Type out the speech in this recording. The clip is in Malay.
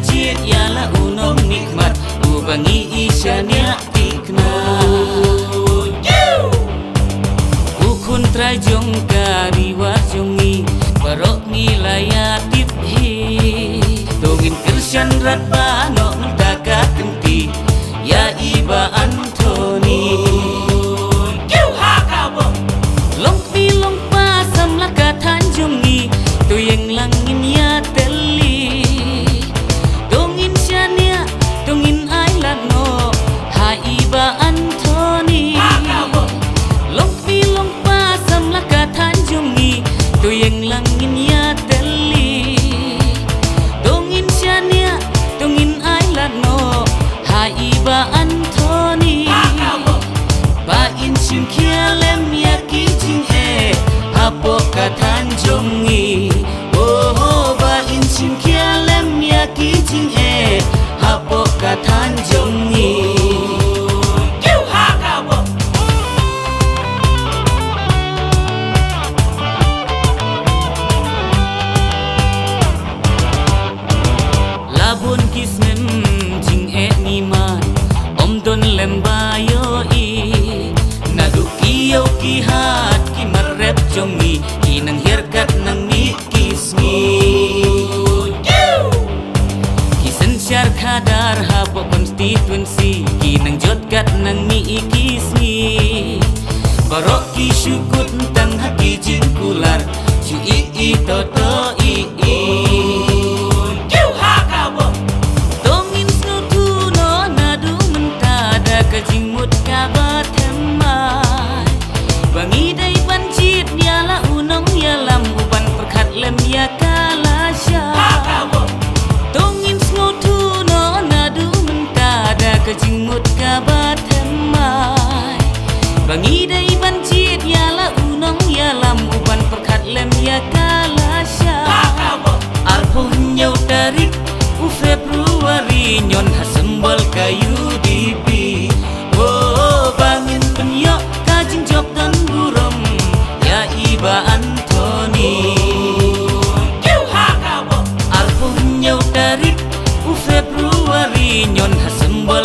jit yala unong nikmat ubangi isyanya tikna ukun trajong kariwa jongi barok nilaya tiphi dongin kersyan rat banok daka kenti ya iba Anthony long pilong pasam laka tanjongi tuyeng langin ya teli dongin syania dongin island no ha iba Anthony long pilong pasam laka tanjongi tuyeng langin ya teli dongin syania dongin island no ha iba Anthony ba in sin kialem ya kijing hapo katanjongi oh ba in sin kialem ya kijing hapo katanjongi labun kismem jing niman omdon lembayo nadukiyaw kihat kimarep jongi kinang hirkat ng mikisngi kisensyar kadar hapo constituency kinang jotkat ng miikisngi barok kisyukut tang hakijing kular cui toto dongin snutuno nadu mentada kajingmut kabat hemai bangi dai pancit nyala unong yalam uban perkat lem ya kalasya dongin snutuno nadu mentada kajingmut kabat hemai bangi dai pancit nyala unong yalam uban perkat lem ya kalasya arpo nyau tarik Februari nyon hasembal kayu dipi oh bangin penyok kajing jok dan buram ya iba Anthony arpo nyau tarik Februari nyon hasembal